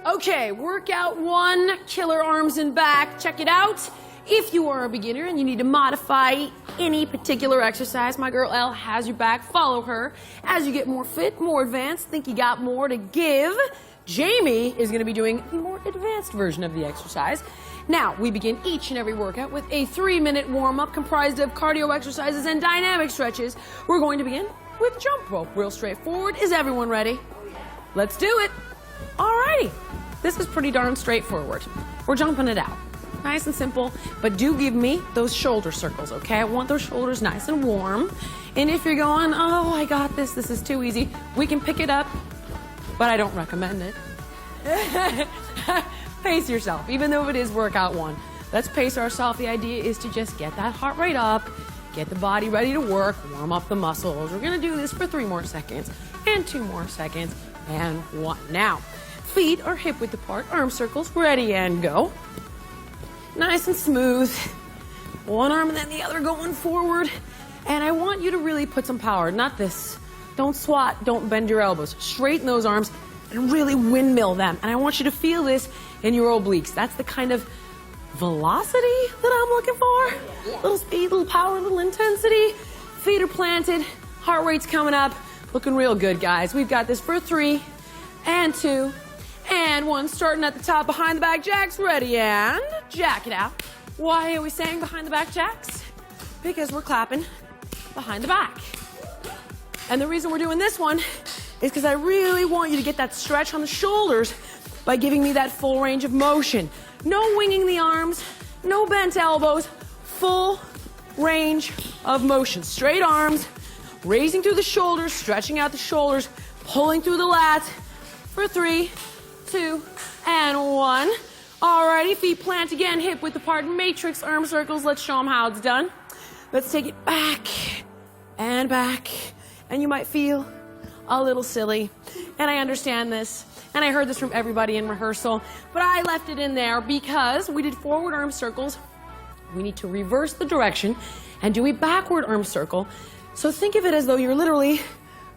Okay, workout 1, killer arms and back. Check it out. If you are a beginner and you need to modify any particular exercise, my girl Elle has your back. Follow her. As you get more fit, more advanced, think you got more to give, Jamie is going to be doing the more advanced version of the exercise. Now, we begin each and every workout with a 3-minute warm-up comprised of cardio exercises and dynamic stretches. We're going to begin with jump rope. Real straightforward. Is everyone ready? Let's do it. Alrighty. This is pretty darn straightforward. We're jumping it out. Nice and simple, but do give me those shoulder circles, okay? I want those shoulders nice and warm. And if you're going, oh, I got this, this is too easy, we can pick it up, but I don't recommend it. Pace yourself, even though it is workout 1. Let's pace ourselves. The idea is to just get that heart rate up, get the body ready to work, warm up the muscles. We're gonna do this for 3 more seconds, and 2 more seconds, and 1. Now, feet are hip width apart, arm circles, ready and go. Nice and smooth. One arm and then the other going forward. And I want you to really put some power, not this. Don't squat, don't bend your elbows. Straighten those arms and really windmill them. And I want you to feel this in your obliques. That's the kind of velocity that I'm looking for. Little speed, little power, little intensity. Feet are planted, heart rate's coming up. Looking real good, guys. We've got this for 3 and 2 and 1. Starting at the top, behind the back jacks. Ready and jack it out. Why are we saying behind the back jacks? Because we're clapping behind the back. And the reason we're doing this one is because I really want you to get that stretch on the shoulders by giving me that full range of motion. No winging the arms, no bent elbows, full range of motion. Straight arms, raising through the shoulders, stretching out the shoulders, pulling through the lats for 3, 2, and 1. Alrighty, feet plant again, hip width apart, matrix arm circles. Let's show them how it's done. Let's take it back and back. And you might feel a little silly. And I understand this. And I heard this from everybody in rehearsal. But I left it in there because we did forward arm circles. We need to reverse the direction and do a backward arm circle. So think of it as though you're literally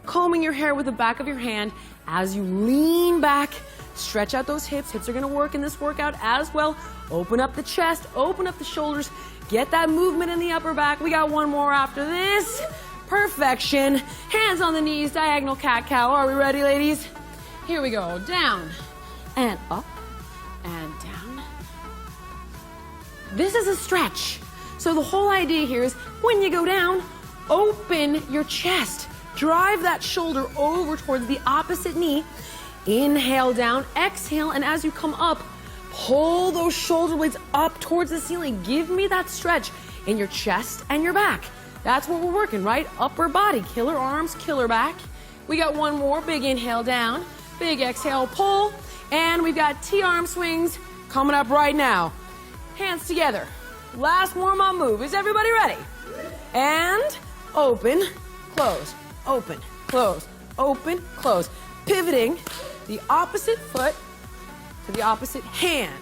combing your hair with the back of your hand as you lean back. Stretch out those hips. Hips are going to work in this workout as well. Open up the chest, open up the shoulders, get that movement in the upper back. We got 1 more after this. Perfection. Hands on the knees, diagonal cat-cow. Are we ready, ladies? Here we go. Down and up and down. This is a stretch. So the whole idea here is when you go down, open your chest. Drive that shoulder over towards the opposite knee. Inhale down, exhale, and as you come up, pull those shoulder blades up towards the ceiling. Give me that stretch in your chest and your back. That's what we're working, right? Upper body, killer arms, killer back. We got 1 more, big inhale down, big exhale, pull, and we've got T-arm swings coming up right now. Hands together. Last warm-up move. Is everybody ready? And open, close, open, close, open, close. Pivoting the opposite foot to the opposite hand.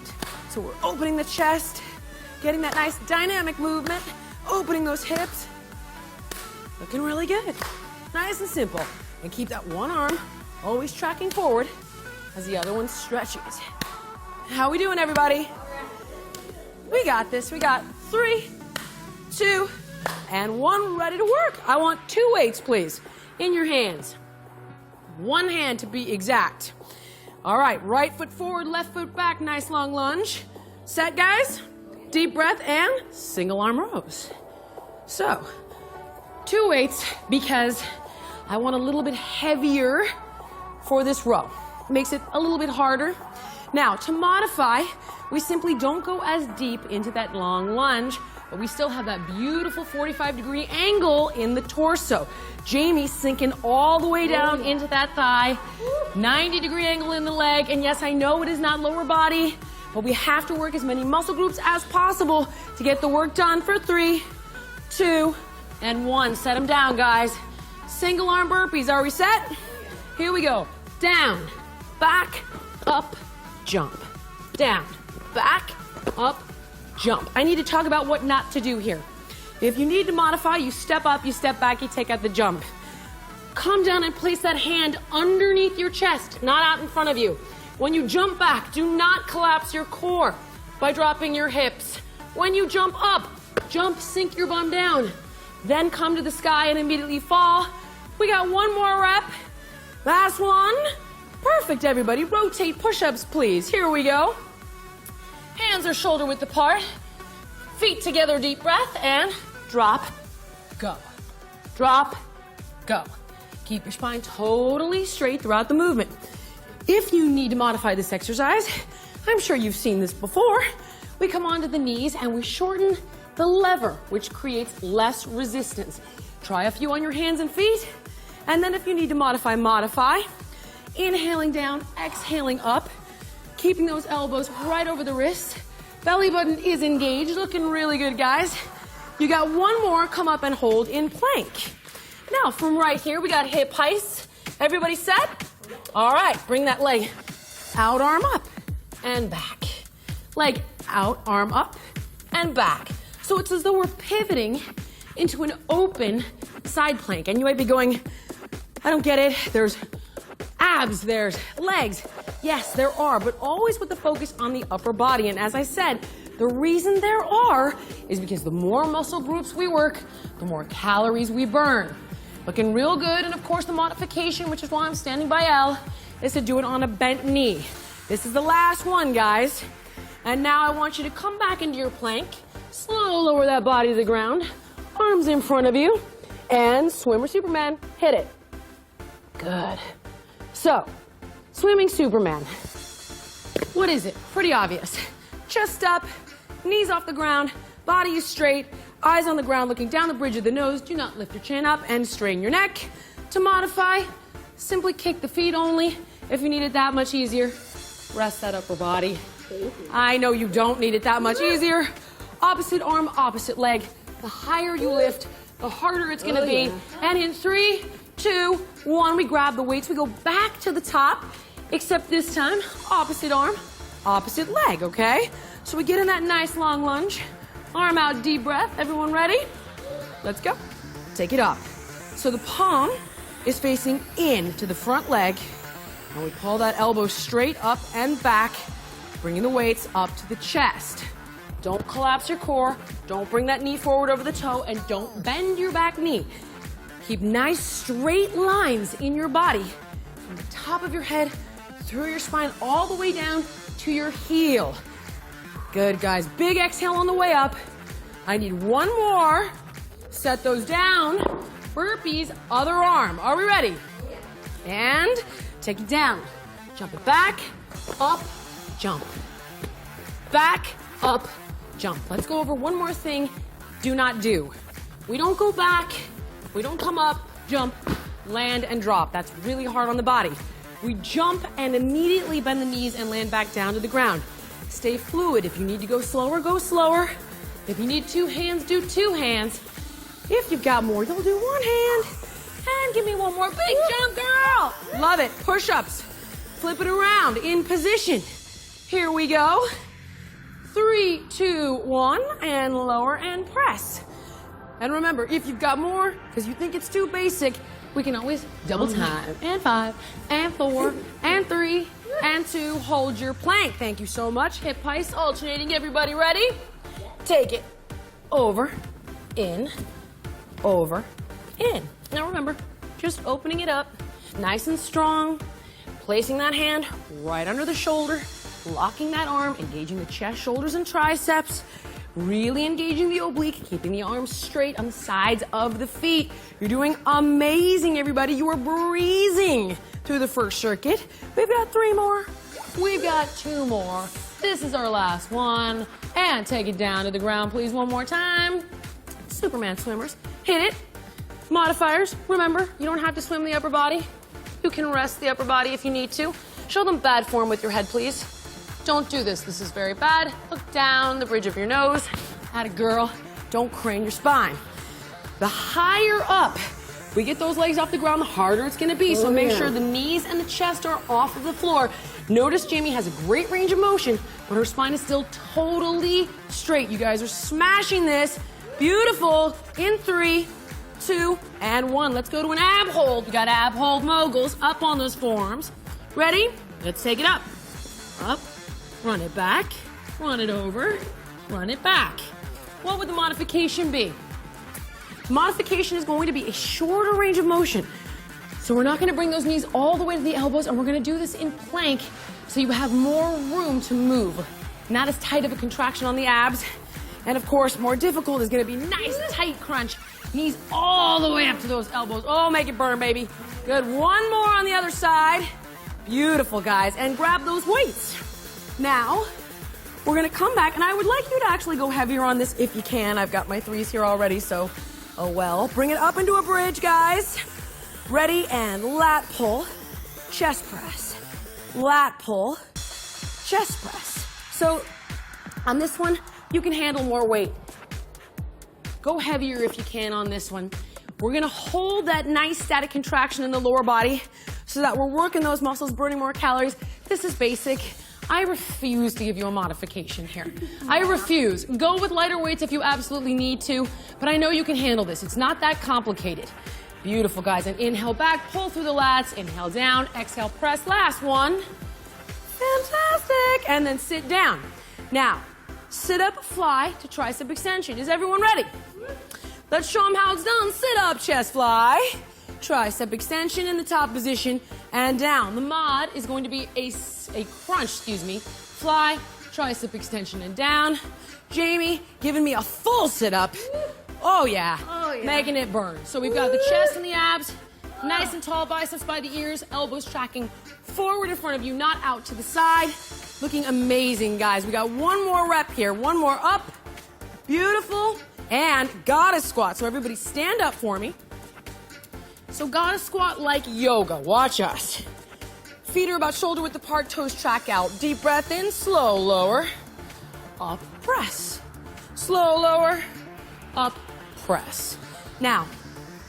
So we're opening the chest, getting that nice dynamic movement, opening those hips. Looking really good. Nice and simple. And keep that one arm always tracking forward as the other one stretches. How we doing, everybody? We got this. We got 3, 2, and 1 ready to work. I want 2 weights, please, in your hands. 1 hand to be exact. All right, right foot forward, left foot back. Nice long lunge. Set, guys. Deep breath and single arm rows. So, 2 weights because I want a little bit heavier for this row. Makes it a little bit harder. Now, to modify, we simply don't go as deep into that long lunge, but we still have that beautiful 45-degree angle in the torso. Jamie sinking all the way down into that thigh, 90-degree angle in the leg, and yes, I know it is not lower body, but we have to work as many muscle groups as possible to get the work done for 3, 2, and 1. Set them down, guys. Single arm burpees. Are we set? Here we go. Down, back, up, jump. Down, back, up, jump. I need to talk about what not to do here. If you need to modify, you step up, you step back, you take out the jump. Come down and place that hand underneath your chest, not out in front of you. When you jump back, do not collapse your core by dropping your hips. When you jump up, jump, sink your bum down. Then come to the sky and immediately fall. We got one more rep. Last one. Perfect, everybody. Rotate push-ups, please. Here we go. Hands are shoulder width apart. Feet together, deep breath, and drop, go. Drop, go. Keep your spine totally straight throughout the movement. If you need to modify this exercise, I'm sure you've seen this before, we come onto the knees and we shorten the lever, which creates less resistance. Try a few on your hands and feet, and then if you need to modify, modify. Inhaling down, exhaling up, keeping those elbows right over the wrists. Belly button is engaged, looking really good, guys. You got one more, come up and hold in plank. Now, from right here, we got hip heights. Everybody set? All right, bring that leg out, arm up, and back. Leg out, arm up, and back. So it's as though we're pivoting into an open side plank. And you might be going, I don't get it. There's abs, there's legs. Yes, there are, but always with the focus on the upper body. And as I said, the reason there are is because the more muscle groups we work, the more calories we burn. Looking real good, and of course the modification, which is why I'm standing by Elle, is to do it on a bent knee. This is the last one, guys. And now I want you to come back into your plank, slowly lower that body to the ground, arms in front of you, and swimmer Superman, hit it. Good. So, swimming Superman. What is it? Pretty obvious. Chest up, knees off the ground, body is straight, eyes on the ground looking down the bridge of the nose. Do not lift your chin up and straighten your neck. To modify, simply kick the feet only. If you need it that much easier, rest that upper body. I know you don't need it that much easier. Opposite arm, opposite leg. The higher you lift, the harder it's gonna be. Yeah. And in 3, 2, 1, we grab the weights. We go back to the top, except this time, opposite arm, opposite leg, okay? So we get in that nice long lunge. Arm out, deep breath. Everyone ready? Let's go. Take it up. So the palm is facing in to the front leg. And we pull that elbow straight up and back, bringing the weights up to the chest. Don't collapse your core. Don't bring that knee forward over the toe, and don't bend your back knee. Keep nice straight lines in your body from the top of your head through your spine all the way down to your heel. Good, guys. Big exhale on the way up. I need one more. Set those down. Burpees, other arm. Are we ready? And take it down. Jump it back, up, jump. Back, up, jump. Let's go over one more thing. Do not do. We don't go back. We don't come up, jump, land, and drop. That's really hard on the body. We jump and immediately bend the knees and land back down to the ground. Stay fluid. If you need to go slower, go slower. If you need 2 hands, do 2 hands. If you've got more, you'll do 1 hand. And give me one more big jump, girl. Love it. Push-ups. Flip it around in position. Here we go. 3, 2, 1, and lower and press. And remember, if you've got more, because you think it's too basic, we can always double time. And 5, and 4, and 3, and 2. Hold your plank. Thank you so much. Hip heights alternating. Everybody ready? Take it. Over, in, over, in. Now remember, just opening it up, nice and strong, placing that hand right under the shoulder, locking that arm, engaging the chest, shoulders, and triceps, really engaging the oblique, keeping the arms straight on the sides of the feet. You're doing amazing, everybody. You are breezing through the first circuit. We've got 3 more. We've got 2 more. This is our last one. And take it down to the ground, please, one more time. Superman swimmers, hit it. Modifiers, remember, you don't have to swim the upper body. You can rest the upper body if you need to. Show them bad form with your head, please. Don't do this. This is very bad. Look down the bridge of your nose. Atta girl. Don't crane your spine. The higher up we get those legs off the ground, the harder it's going to be. So make sure the knees and the chest are off of the floor. Notice Jamie has a great range of motion, but her spine is still totally straight. You guys are smashing this. Beautiful. In 3, 2, and 1. Let's go to an ab hold. We got ab hold moguls up on those forearms. Ready? Let's take it up. Up, run it back, run it over, run it back. What would the modification be? Modification is going to be a shorter range of motion. So we're not going to bring those knees all the way to the elbows, and we're going to do this in plank so you have more room to move. Not as tight of a contraction on the abs. And of course, more difficult is going to be nice, tight crunch. Knees all the way up to those elbows. Oh, make it burn, baby. Good. One more on the other side. Beautiful, guys. And grab those weights. Now, we're going to come back, and I would like you to actually go heavier on this if you can. I've got my threes here already, so oh well. Bring it up into a bridge, guys. Ready, and lat pull, chest press. Lat pull, chest press. So on this one, you can handle more weight. Go heavier if you can on this one. We're gonna hold that nice static contraction in the lower body so that we're working those muscles, burning more calories. This is basic. I refuse to give you a modification here. I refuse. Go with lighter weights if you absolutely need to, but I know you can handle this. It's not that complicated. Beautiful, guys. And inhale back, pull through the lats, inhale down, exhale, press. Last one. Fantastic. And then sit down. Now, sit up, fly to tricep extension. Is everyone ready? Let's show them how it's done. Sit up, chest fly. Tricep extension in the top position and down. The mod is going to be a crunch, fly, tricep extension and down. Jamie giving me a full sit up. Oh yeah. Making it burn. So we've got the chest and the abs, nice and tall, biceps by the ears, elbows tracking forward in front of you, not out to the side. Looking amazing, guys. We got one more rep here. One more up. Beautiful. And goddess squat. So everybody stand up for me. So goddess squat like yoga. Watch us. Feet are about shoulder width apart, toes track out. Deep breath in, slow lower. Up, press. Slow lower, up, press. Now,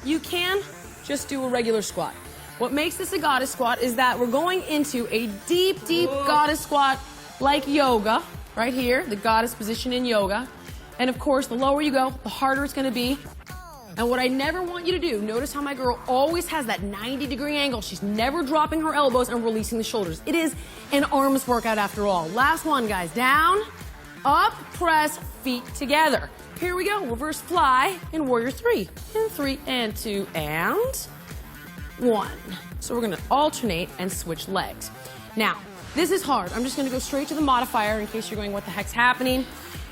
you can just do a regular squat. What makes this a goddess squat is that we're going into a deep, deep goddess squat like yoga, right here, the goddess position in yoga. And of course, the lower you go, the harder it's gonna be. And what I never want you to do, notice how my girl always has that 90-degree angle. She's never dropping her elbows and releasing the shoulders. It is an arms workout after all. Last one, guys. Down, up, press, feet together. Here we go. Reverse fly in warrior three. In 3 and 2 and 1. So we're going to alternate and switch legs. Now, this is hard. I'm just going to go straight to the modifier in case you're going, what the heck's happening?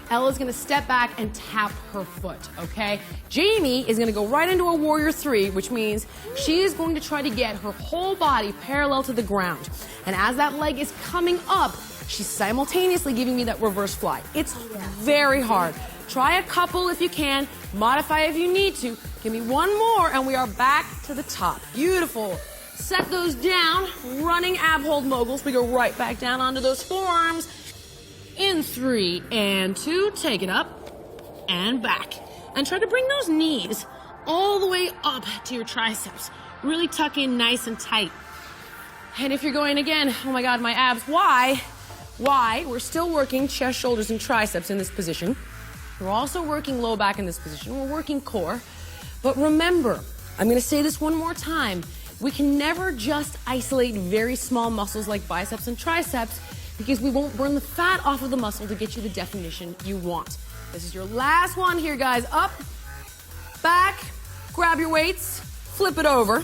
Ella's going to step back and tap her foot, okay? Jamie is going to go right into a warrior three, which means she is going to try to get her whole body parallel to the ground. And as that leg is coming up, she's simultaneously giving me that reverse fly. It's very hard. Try a couple if you can. Modify if you need to. Give me one more, and we are back to the top. Beautiful. Set those down. Running ab hold moguls. We go right back down onto those forearms. In 3 and 2, take it up and back. And try to bring those knees all the way up to your triceps. Really tuck in nice and tight. And if you're going again, oh my God, my abs, why? We're still working chest, shoulders, and triceps in this position. We're also working low back in this position. We're working core. But remember, I'm going to say this one more time. We can never just isolate very small muscles like biceps and triceps because we won't burn the fat off of the muscle to get you the definition you want. This is your last one here, guys. Up, back, grab your weights, flip it over.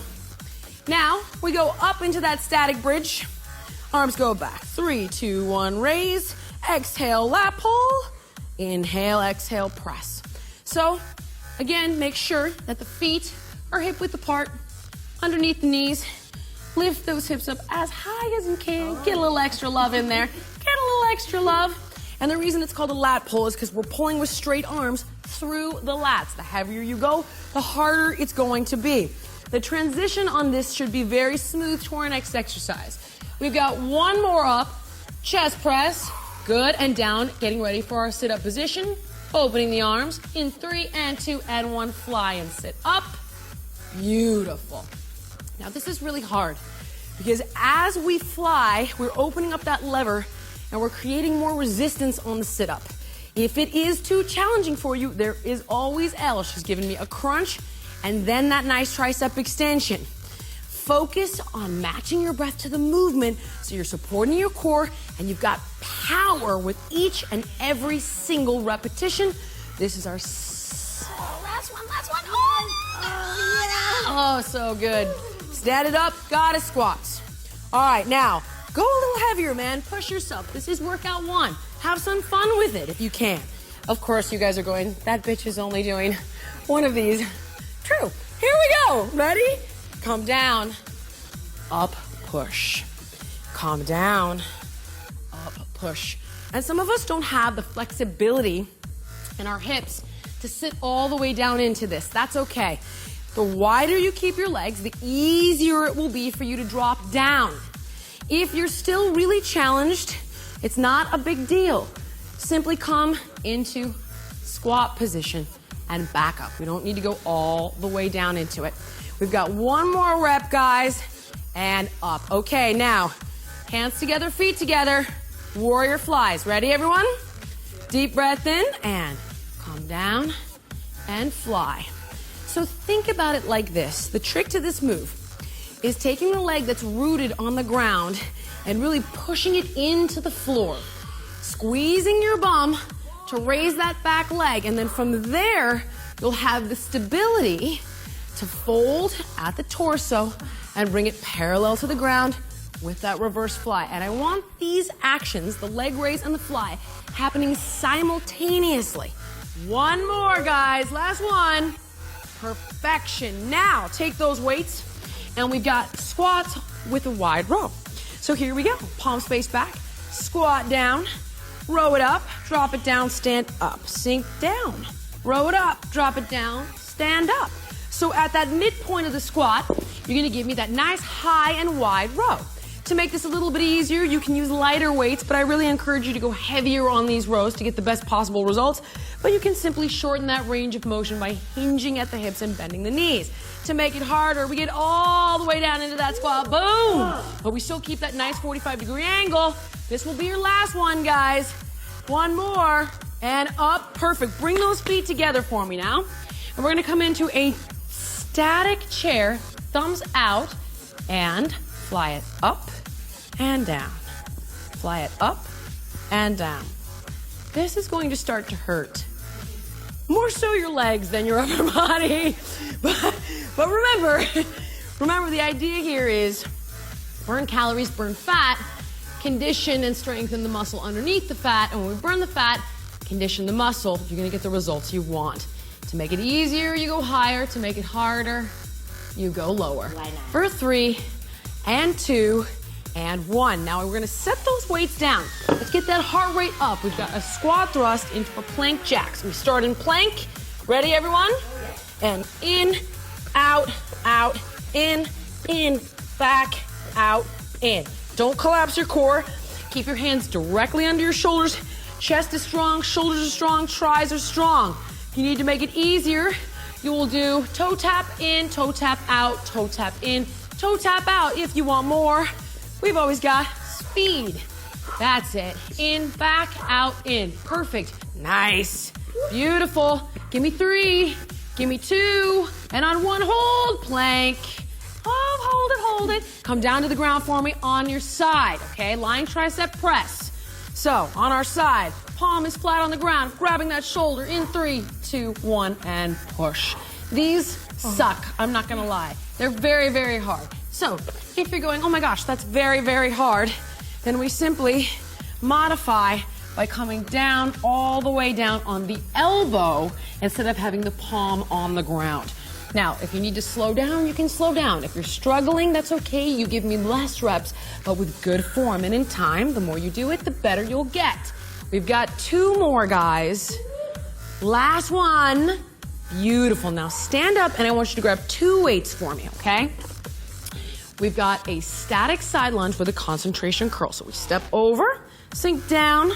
Now, we go up into that static bridge. Arms go back. 3, 2, 1, raise. Exhale, lat pull. Inhale, exhale, press. So, again, make sure that the feet are hip width apart, underneath the knees. Lift those hips up as high as you can. Get a little extra love in there. Get a little extra love. And the reason it's called a lat pull is because we're pulling with straight arms through the lats. The heavier you go, the harder it's going to be. The transition on this should be very smooth to our next exercise. We've got one more up, chest press, good, and down, getting ready for our sit-up position. Opening the arms in 3 and 2 and 1, fly and sit up. Beautiful. Now this is really hard because as we fly, we're opening up that lever and we're creating more resistance on the sit-up. If it is too challenging for you, there is always Elle. She's giving me a crunch and then that nice tricep extension. Focus on matching your breath to the movement so you're supporting your core and you've got power with each and every single repetition. This is our last one. Oh, so good. Stand it up, goddess squats. All right, now, go a little heavier, man. Push yourself. This is workout 1. Have some fun with it if you can. Of course, you guys are going, that bitch is only doing one of these. True. Here we go. Ready? Come down. Up, push. Calm down. Up, push. And some of us don't have the flexibility in our hips to sit all the way down into this. That's okay. The wider you keep your legs, the easier it will be for you to drop down. If you're still really challenged, it's not a big deal. Simply come into squat position and back up. We don't need to go all the way down into it. We've got one more rep, guys, and up. Okay, now, hands together, feet together, warrior flies. Ready, everyone? Deep breath in and calm down and fly. So think about it like this. The trick to this move is taking the leg that's rooted on the ground and really pushing it into the floor. Squeezing your bum to raise that back leg, and then from there, you'll have the stability to fold at the torso and bring it parallel to the ground with that reverse fly. And I want these actions, the leg raise and the fly, happening simultaneously. One more, guys. Last one. Perfection. Now, take those weights, and we've got squats with a wide row. So here we go. Palms face back, squat down, row it up, drop it down, stand up, sink down, row it up, drop it down, stand up. So at that midpoint of the squat, you're gonna give me that nice high and wide row. To make this a little bit easier, you can use lighter weights, but I really encourage you to go heavier on these rows to get the best possible results. But you can simply shorten that range of motion by hinging at the hips and bending the knees. To make it harder, we get all the way down into that squat, boom! But we still keep that nice 45-degree angle. This will be your last one, guys. One more, and up, perfect. Bring those feet together for me now. And we're gonna come into a static chair, thumbs out, and fly it up and down. Fly it up and down. This is going to start to hurt. More so your legs than your upper body. But remember the idea here is burn calories, burn fat, condition and strengthen the muscle underneath the fat. And when we burn the fat, condition the muscle, you're gonna get the results you want. To make it easier, you go higher. To make it harder, you go lower. For 3 and 2 and 1. Now we're gonna set those weights down. Let's get that heart rate up. We've got a squat thrust into a plank jack. So we start in plank. Ready, everyone? And in, out, in, back, out, in. Don't collapse your core. Keep your hands directly under your shoulders. Chest is strong, shoulders are strong, tris are strong. If you need to make it easier, you will do toe tap in, toe tap out, toe tap in, toe tap out. If you want more, we've always got speed. That's it. In, back, out, in. Perfect. Nice. Beautiful. Give me 3. Give me 2. And on 1, hold, plank. Hold it. Come down to the ground for me on your side, okay? Lying tricep press. So, on our side, palm is flat on the ground, grabbing that shoulder in 3, 2, 1, and push. These suck, I'm not gonna lie. They're very, very hard. So, if you're going, oh my gosh, that's very, very hard, then we simply modify by coming down, all the way down on the elbow instead of having the palm on the ground. Now, if you need to slow down, you can slow down. If you're struggling, that's okay. You give me less reps, but with good form. And in time, the more you do it, the better you'll get. We've got 2 more, guys. Last one. Beautiful. Now stand up, and I want you to grab 2 weights for me, okay? We've got a static side lunge with a concentration curl. So we step over, sink down,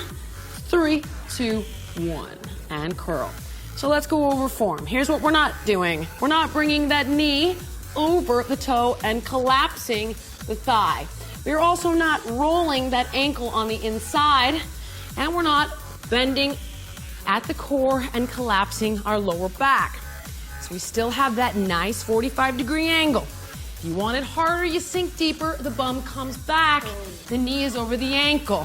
3, 2, 1, and curl. So let's go over form. Here's what we're not doing. We're not bringing that knee over the toe and collapsing the thigh. We're also not rolling that ankle on the inside, and we're not bending at the core and collapsing our lower back. So we still have that nice 45-degree angle. If you want it harder, you sink deeper, the bum comes back, the knee is over the ankle.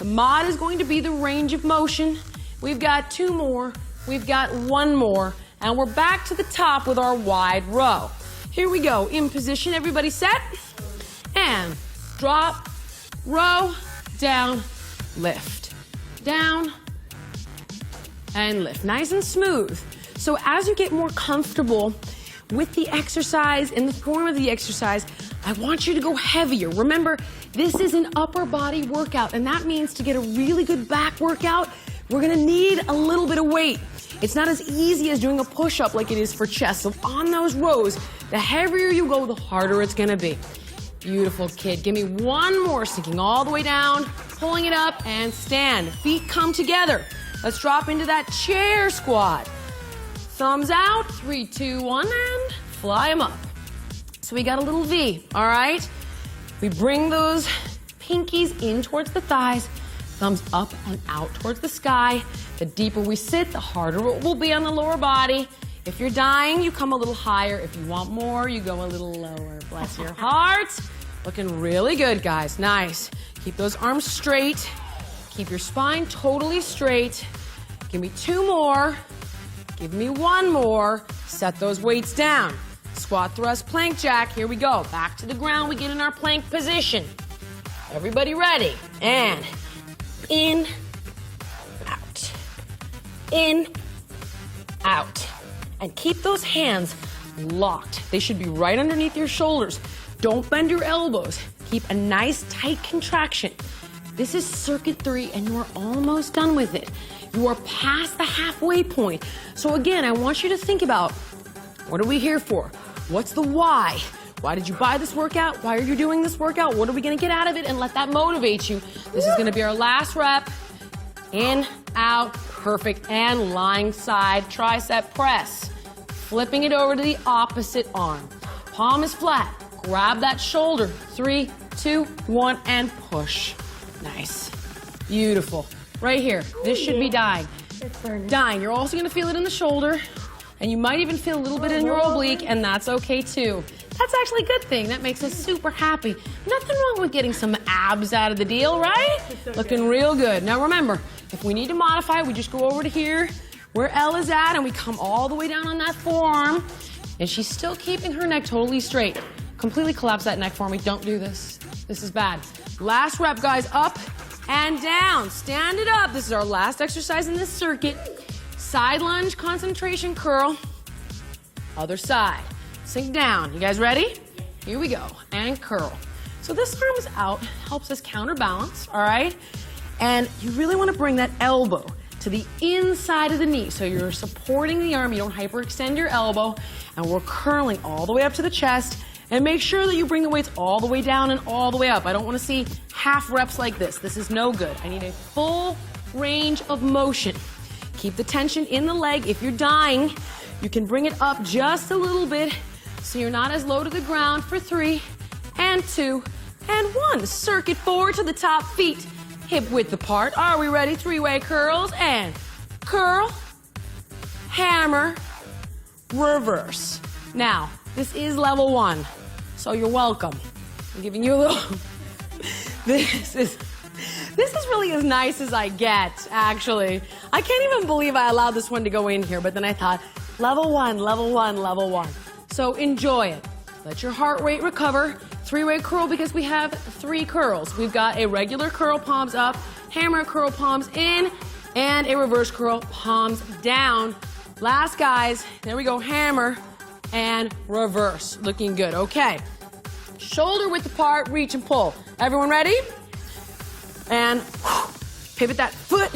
The mod is going to be the range of motion. We've got 2 more, we've got 1 more, and we're back to the top with our wide row. Here we go, in position, everybody set? And drop, row, down, lift. Down, and lift. Nice and smooth. So as you get more comfortable with the exercise, in the form of the exercise, I want you to go heavier. Remember, this is an upper body workout, and that means to get a really good back workout, we're gonna need a little bit of weight. It's not as easy as doing a push-up like it is for chest. So on those rows, the heavier you go, the harder it's gonna be. Beautiful, kid. Give me 1 more, sinking all the way down, pulling it up, and stand. Feet come together. Let's drop into that chair squat. Thumbs out, 3, 2, 1, and fly them up. So we got a little V, all right? We bring those pinkies in towards the thighs, thumbs up and out towards the sky. The deeper we sit, the harder it will be on the lower body. If you're dying, you come a little higher. If you want more, you go a little lower. Bless your heart. Looking really good, guys. Nice. Keep those arms straight. Keep your spine totally straight. Give me 2 more. Give me 1 more. Set those weights down. Squat, thrust, plank jack. Here we go. Back to the ground. We get in our plank position. Everybody ready? And in, out. In, out. And keep those hands locked. They should be right underneath your shoulders. Don't bend your elbows. Keep a nice tight contraction. This is circuit 3 and you are almost done with it. You are past the halfway point. So again, I want you to think about, what are we here for? What's the why? Why did you buy this workout? Why are you doing this workout? What are we gonna get out of it? And let that motivate you. This is gonna be our last rep. In, out, perfect. And lying side tricep press. Flipping it over to the opposite arm. Palm is flat. Grab that shoulder. 3, 2, 1, and push. Nice. Beautiful. Right here. This should be dying. It's burning. Dying. You're also going to feel it in the shoulder, and you might even feel a little bit in your oblique, and that's okay too. That's actually a good thing. That makes us super happy. Nothing wrong with getting some abs out of the deal, right? Looking real good. Now remember, if we need to modify, we just go over to here where L is at, and we come all the way down on that forearm, and she's still keeping her neck totally straight. Completely collapse that neck for me. Don't do this. This is bad. Last rep, guys. Up and down. Stand it up. This is our last exercise in this circuit. Side lunge, concentration curl. Other side. Sink down. You guys ready? Here we go. And curl. So this arm is out. Helps us counterbalance, all right? And you really want to bring that elbow to the inside of the knee. So you're supporting the arm. You don't hyperextend your elbow. And we're curling all the way up to the chest. And make sure that you bring the weights all the way down and all the way up. I don't want to see half reps like this. This is no good. I need a full range of motion. Keep the tension in the leg. If you're dying, you can bring it up just a little bit so you're not as low to the ground for 3 and 2 and 1. Circuit forward to the top, feet hip width apart. Are we ready? 3-way curls and curl, hammer, reverse. Now, this is level 1, so you're welcome. I'm giving you a little, this is really as nice as I get, actually. I can't even believe I allowed this one to go in here, but then I thought, level 1, level 1, level 1. So enjoy it. Let your heart rate recover. 3-way curl because we have 3 curls. We've got a regular curl, palms up, hammer curl, palms in, and a reverse curl, palms down. Last, guys, there we go, hammer and reverse. Looking good. Okay. Shoulder width apart, reach and pull. Everyone ready? And pivot that foot,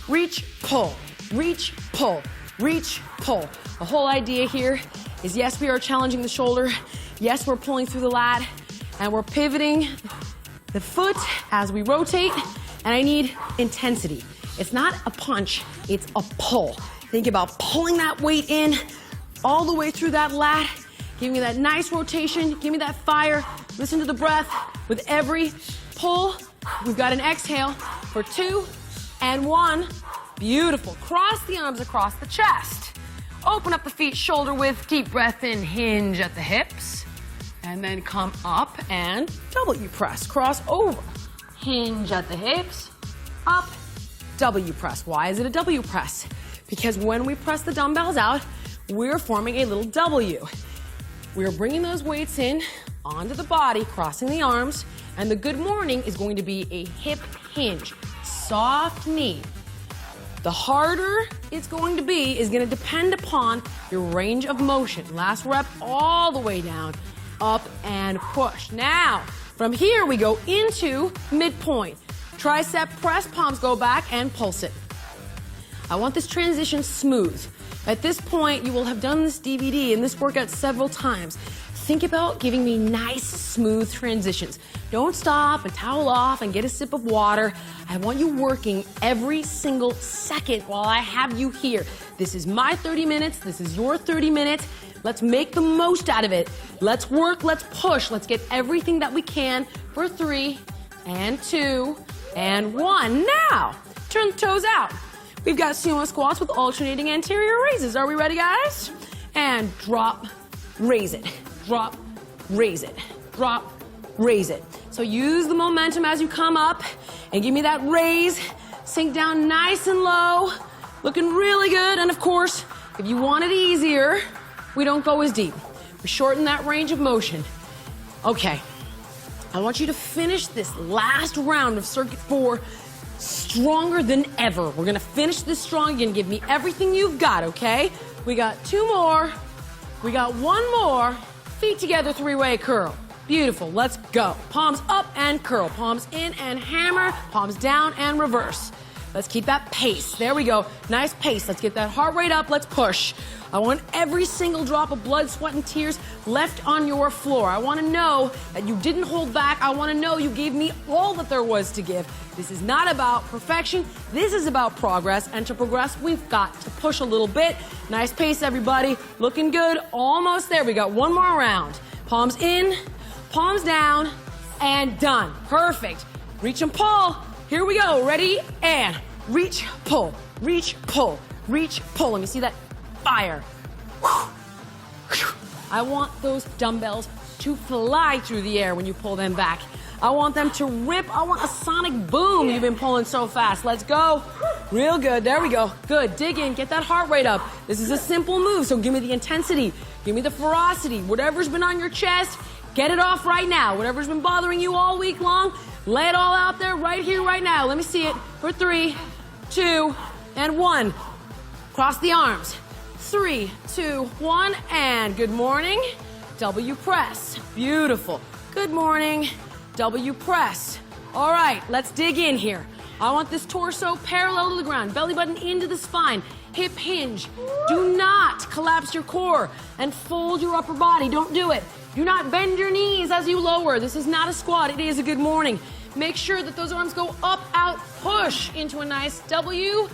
reach, pull, reach, pull, reach, pull. The whole idea here is, yes, we are challenging the shoulder. Yes, we're pulling through the lat, and we're pivoting the foot as we rotate, and I need intensity. It's not a punch, it's a pull. Think about pulling that weight in all the way through that lat. Give me that nice rotation. Give me that fire. Listen to the breath. With every pull, we've got an exhale for 2 and 1. Beautiful. Cross the arms across the chest. Open up the feet, shoulder width. Deep breath in, hinge at the hips. And then come up and W press, cross over. Hinge at the hips, up, W press. Why is it a W press? Because when we press the dumbbells out, we're forming a little W. We're bringing those weights in onto the body, crossing the arms, and the good morning is going to be a hip hinge, soft knee. The harder it's going to be is going to depend upon your range of motion. Last rep all the way down, up and push. Now, from here we go into midpoint. Tricep press, palms go back and pulse it. I want this transition smooth. At this point, you will have done this DVD and this workout several times. Think about giving me nice, smooth transitions. Don't stop and towel off and get a sip of water. I want you working every single second while I have you here. This is my 30 minutes. This is your 30 minutes. Let's make the most out of it. Let's work, let's push. Let's get everything that we can for 3 and 2 and 1. Now, turn the toes out. We've got sumo squats with alternating anterior raises. Are we ready, guys? And drop, raise it. Drop, raise it. Drop, raise it. So use the momentum as you come up and give me that raise. Sink down nice and low. Looking really good. And of course, if you want it easier, we don't go as deep. We shorten that range of motion. Okay. I want you to finish this last round of circuit 4 stronger than ever. We're gonna finish this strong. You're gonna give me everything you've got, okay? We got 2 more. We got 1 more. Feet together, 3-way curl. Beautiful, let's go. Palms up and curl. Palms in and hammer. Palms down and reverse. Let's keep that pace. There we go. Nice pace. Let's get that heart rate up. Let's push. I want every single drop of blood, sweat, and tears left on your floor. I want to know that you didn't hold back. I want to know you gave me all that there was to give. This is not about perfection. This is about progress. And to progress, we've got to push a little bit. Nice pace, everybody. Looking good. Almost there. We got 1 more round. Palms in, palms down, and done. Perfect. Reach and pull. Here we go. Ready? And reach, pull, reach, pull, reach, pull. Let me see that fire. I want those dumbbells to fly through the air when you pull them back. I want them to rip. I want a sonic boom. You've been pulling so fast. Let's go. Real good. There we go. Good. Dig in. Get that heart rate up. This is a simple move, so give me the intensity. Give me the ferocity. Whatever's been on your chest, get it off right now. Whatever's been bothering you all week long, lay it all out there right here, right now. Let me see it for 3, 2, and 1. Cross the arms. 3, 2, 1, and good morning. W press. Beautiful. Good morning. W press. All right, let's dig in here. I want this torso parallel to the ground, belly button into the spine, hip hinge. Do not collapse your core and fold your upper body. Don't do it. Do not bend your knees as you lower. This is not a squat. It is a good morning. Make sure that those arms go up, out, push into a nice W.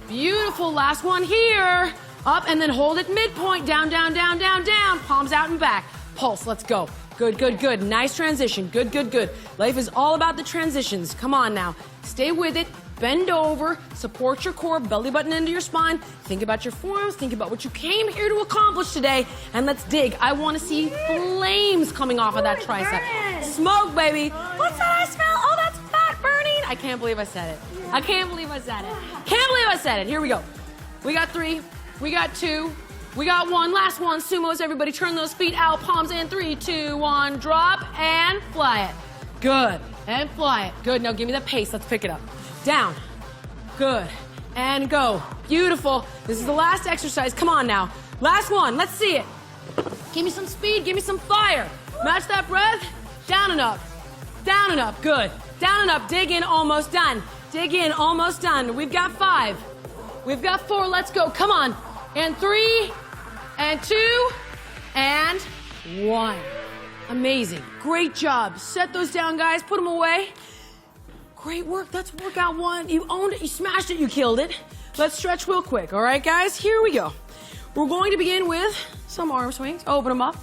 Beautiful. Last one here. Up and then hold it midpoint. Down, down, down, down, down. Palms out and back. Pulse. Let's go. Good, good, good. Nice transition. Good, good, good. Life is all about the transitions. Come on now. Stay with it. Bend over. Support your core. Belly button into your spine. Think about your forearms. Think about what you came here to accomplish today. And let's dig. I want to see flames coming off of that tricep. Smoke, baby. What's that I smell? Oh, that's fat burning. I can't believe I said it. I can't believe I said it. Can't believe I said it. Here we go. We got 3. We got 2. We got 1. Last one. Sumos, everybody. Turn those feet out. Palms in. 3, 2, 1. Drop and fly it. Good. And fly it. Good. Now give me that pace. Let's pick it up. Down. Good. And go. Beautiful. This is the last exercise. Come on now. Last one. Let's see it. Give me some speed. Give me some fire. Match that breath. Down and up. Down and up. Good. Down and up. Dig in. Almost done. Dig in. Almost done. We've got 5. We've got 4. Let's go. Come on. And 3. And 2. And 1. Amazing. Great job. Set those down, guys. Put them away. Great work. That's workout 1. You owned it. You smashed it. You killed it. Let's stretch real quick. All right, guys? Here we go. We're going to begin with some arm swings. Open them up.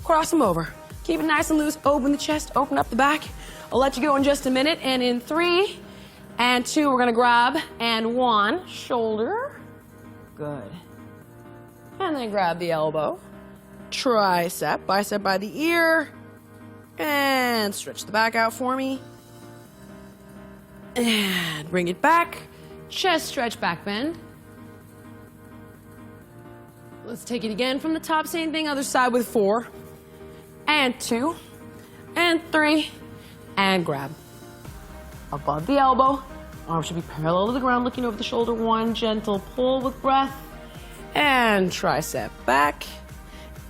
Cross them over. Keep it nice and loose. Open the chest. Open up the back. I'll let you go in just a minute. And in 3 and 2, we're going to grab. And 1. Shoulder. Good. And then grab the elbow. Tricep. Bicep by the ear. And stretch the back out for me. And bring it back. Chest stretch, back bend. Let's take it again from the top, same thing, other side with 4. And 2. And 3. And grab. Above the elbow. Arm should be parallel to the ground, looking over the shoulder. 1, gentle pull with breath. And tricep back.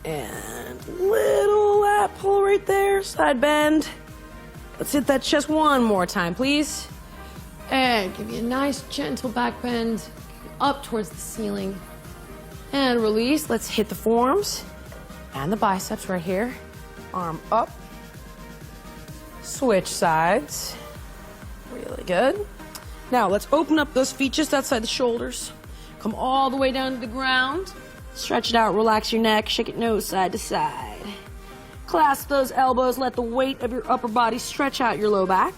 And little lat pull right there, side bend. Let's hit that chest one more time, please. And give me a nice gentle back bend up towards the ceiling. And release. Let's hit the forearms and the biceps right here. Arm up. Switch sides. Really good. Now let's open up those feet just outside the shoulders. Come all the way down to the ground. Stretch it out, relax your neck, shake it nose side to side. Clasp those elbows, let the weight of your upper body stretch out your low back.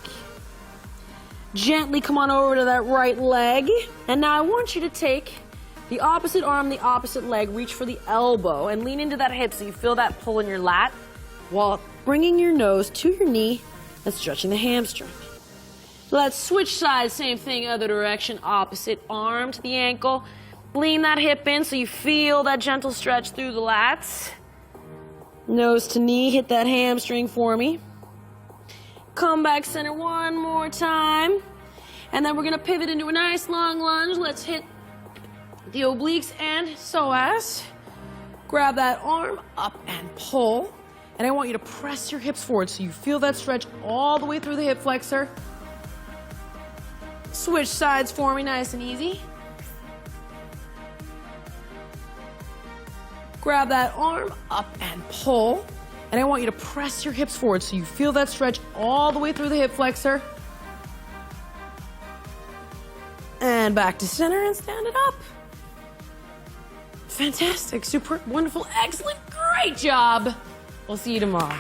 Gently come on over to that right leg. And now I want you to take the opposite arm, the opposite leg, reach for the elbow and lean into that hip so you feel that pull in your lat while bringing your nose to your knee and stretching the hamstring. Let's switch sides, same thing, other direction, opposite arm to the ankle. Lean that hip in so you feel that gentle stretch through the lats. Nose to knee, hit that hamstring for me. Come back center one more time. And then we're gonna pivot into a nice long lunge. Let's hit the obliques and psoas. Grab that arm up and pull. And I want you to press your hips forward so you feel that stretch all the way through the hip flexor. Switch sides for me, nice and easy. Grab that arm up and pull. And I want you to press your hips forward so you feel that stretch all the way through the hip flexor. And back to center and stand it up. Fantastic, super, wonderful, excellent, great job. We'll see you tomorrow.